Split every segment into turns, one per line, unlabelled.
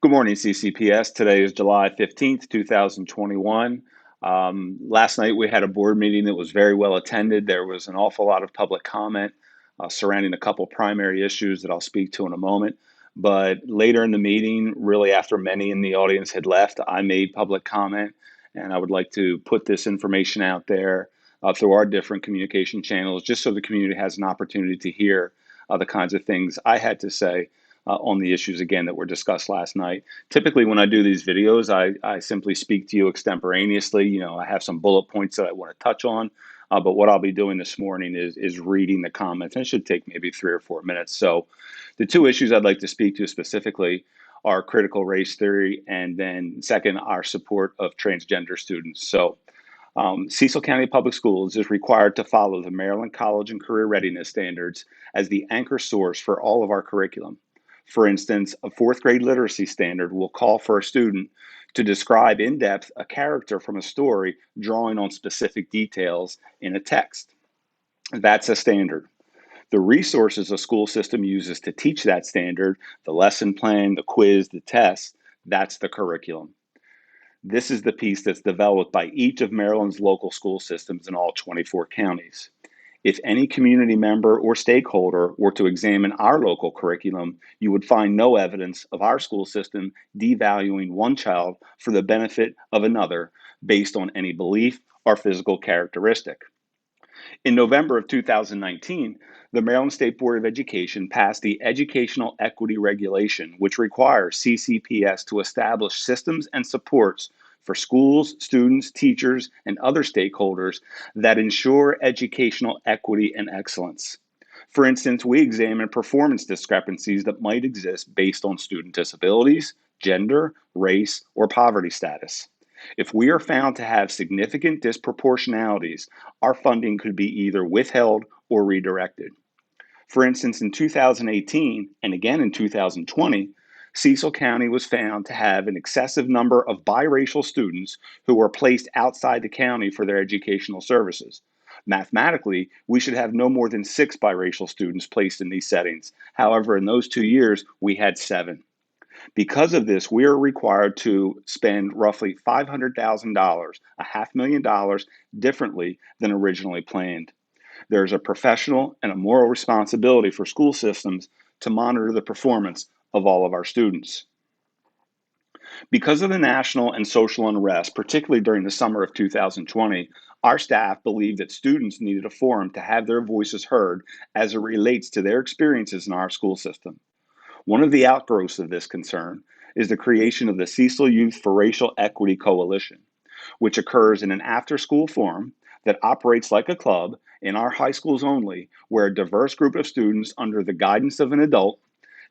Good morning, CCPS. Today is July 15th, 2021. Last night we had a board meeting that was very well attended. There was an awful lot of public comment surrounding a couple primary issues that I'll speak to in a moment. But later in the meeting, really after many in the audience had left, I made public comment, and I would like to put this information out there through our different communication channels, just so the community has an opportunity to hear the kinds of things I had to say on the issues again that were discussed last night. Typically, when I do these videos, I simply speak to you extemporaneously. I have some bullet points that I want to touch on, but what I'll be doing this morning is reading the comments, and it should take maybe 3 or 4 minutes. So, the two issues I'd like to speak to specifically are critical race theory, and then second, our support of transgender students. So, Cecil County Public Schools is required to follow the Maryland College and Career Readiness Standards as the anchor source for all of our curriculum. For instance, a fourth grade literacy standard will call for a student to describe in depth a character from a story, drawing on specific details in a text. That's a standard. The resources a school system uses to teach that standard, the lesson plan, the quiz, the test, that's the curriculum. This is the piece that's developed by each of Maryland's local school systems in all 24 counties. If any community member or stakeholder were to examine our local curriculum, you would find no evidence of our school system devaluing one child for the benefit of another based on any belief or physical characteristic. In November of 2019, the Maryland State Board of Education passed the Educational Equity Regulation, which requires CCPS to establish systems and supports for schools, students, teachers, and other stakeholders that ensure educational equity and excellence. For instance, we examine performance discrepancies that might exist based on student disabilities, gender, race, or poverty status. If we are found to have significant disproportionalities, our funding could be either withheld or redirected. For instance, in 2018 and again in 2020, Cecil County was found to have an excessive number of biracial students who were placed outside the county for their educational services. Mathematically, we should have no more than 6 biracial students placed in these settings. However, in those 2 years, we had 7. Because of this, we are required to spend roughly $500,000, $500,000 differently than originally planned. There's a professional and a moral responsibility for school systems to monitor the performance of all of our students. Because of the national and social unrest, particularly during the summer of 2020, our staff believed that students needed a forum to have their voices heard as it relates to their experiences in our school system. One of the outgrowths of this concern is the creation of the Cecil Youth for Racial Equity Coalition, which occurs in an after-school forum that operates like a club in our high schools only, where a diverse group of students under the guidance of an adult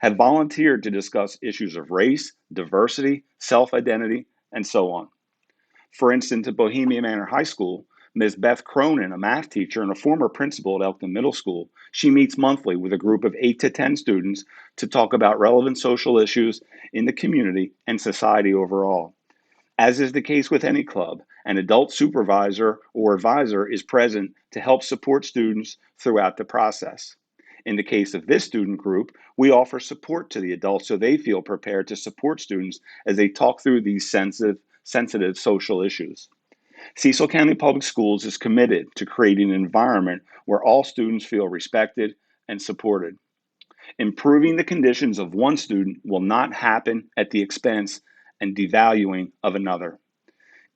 have volunteered to discuss issues of race, diversity, self-identity, and so on. For instance, at Bohemia Manor High School, Ms. Beth Cronin, a math teacher and a former principal at Elkton Middle School, she meets monthly with a group of 8 to 10 students to talk about relevant social issues in the community and society overall. As is the case with any club, an adult supervisor or advisor is present to help support students throughout the process. In the case of this student group, we offer support to the adults so they feel prepared to support students as they talk through these sensitive social issues. Cecil County Public Schools is committed to creating an environment where all students feel respected and supported. Improving the conditions of one student will not happen at the expense and devaluing of another.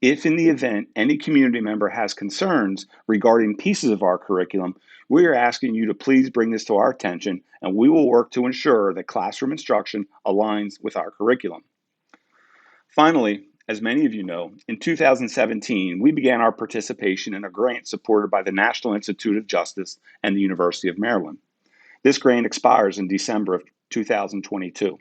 If in the event any community member has concerns regarding pieces of our curriculum, we are asking you to please bring this to our attention, and we will work to ensure that classroom instruction aligns with our curriculum. Finally, as many of you know, in 2017, we began our participation in a grant supported by the National Institute of Justice and the University of Maryland. This grant expires in December of 2022.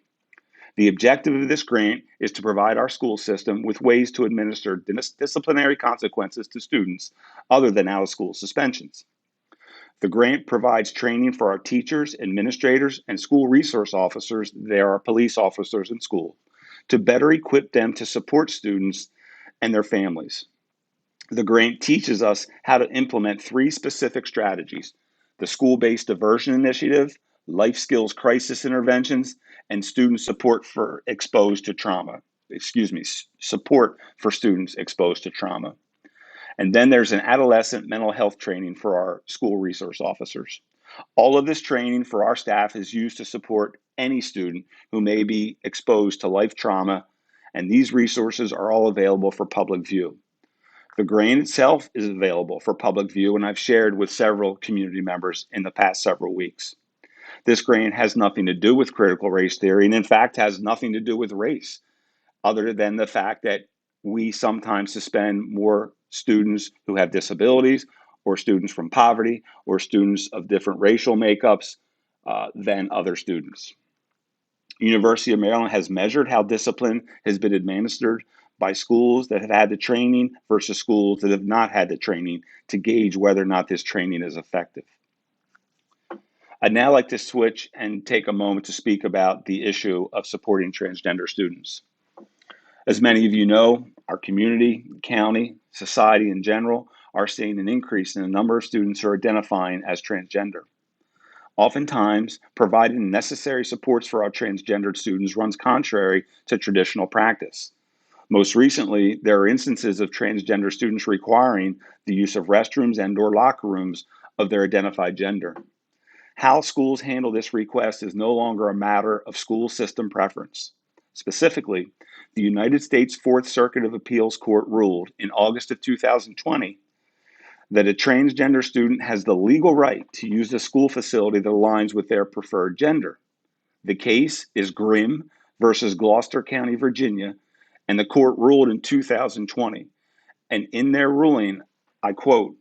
The objective of this grant is to provide our school system with ways to administer disciplinary consequences to students other than out-of-school suspensions. The grant provides training for our teachers, administrators, and school resource officers, there are police officers in school, to better equip them to support students and their families. The grant teaches us how to implement 3 specific strategies: the school-based diversion initiative, life skills crisis interventions, and student support for exposed to trauma. Excuse me, support for students exposed to trauma. And then there's an adolescent mental health training for our school resource officers. All of this training for our staff is used to support any student who may be exposed to life trauma, and these resources are all available for public view. The grant itself is available for public view, and I've shared with several community members in the past several weeks. This grant has nothing to do with critical race theory, and in fact has nothing to do with race, other than the fact that we sometimes suspend more students who have disabilities, or students from poverty, or students of different racial makeups than other students. University of Maryland has measured how discipline has been administered by schools that have had the training versus schools that have not had the training to gauge whether or not this training is effective. I'd now like to switch and take a moment to speak about the issue of supporting transgender students. As many of you know, our community, county, society in general are seeing an increase in the number of students who are identifying as transgender. Oftentimes, providing necessary supports for our transgendered students runs contrary to traditional practice. Most recently, there are instances of transgender students requiring the use of restrooms and/or locker rooms of their identified gender. How schools handle this request is no longer a matter of school system preference. Specifically, the United States Fourth Circuit of Appeals Court ruled in August of 2020 that a transgender student has the legal right to use a school facility that aligns with their preferred gender. The case is Grimm versus Gloucester County, Virginia, and the court ruled in 2020. And in their ruling, I quote,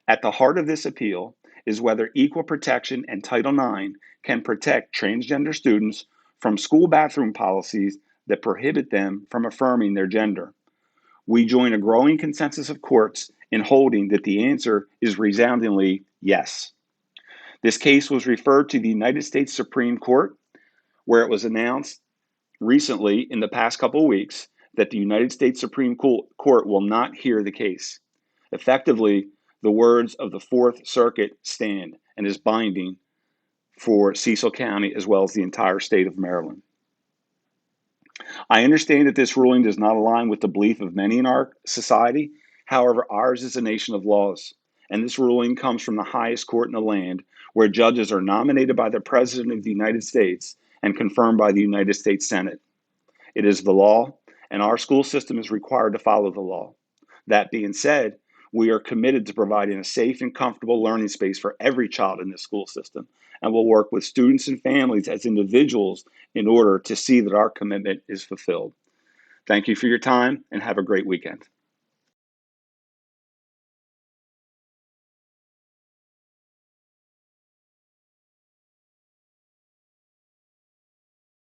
"At the heart of this appeal is whether equal protection and Title IX can protect transgender students from school bathroom policies that prohibit them from affirming their gender. We join a growing consensus of courts in holding that the answer is resoundingly yes." This case was referred to the United States Supreme Court, where it was announced recently in the past couple of weeks that the United States Supreme Court will not hear the case. Effectively, the words of the Fourth Circuit stand and is binding for Cecil County as well as the entire state of Maryland. I understand that this ruling does not align with the belief of many in our society. However, ours is a nation of laws, and this ruling comes from the highest court in the land, where judges are nominated by the President of the United States and confirmed by the United States Senate. It is the law, and our school system is required to follow the law. That being said, we are committed to providing a safe and comfortable learning space for every child in the school system, and will work with students and families as individuals in order to see that our commitment is fulfilled. Thank you for your time, and have a great weekend.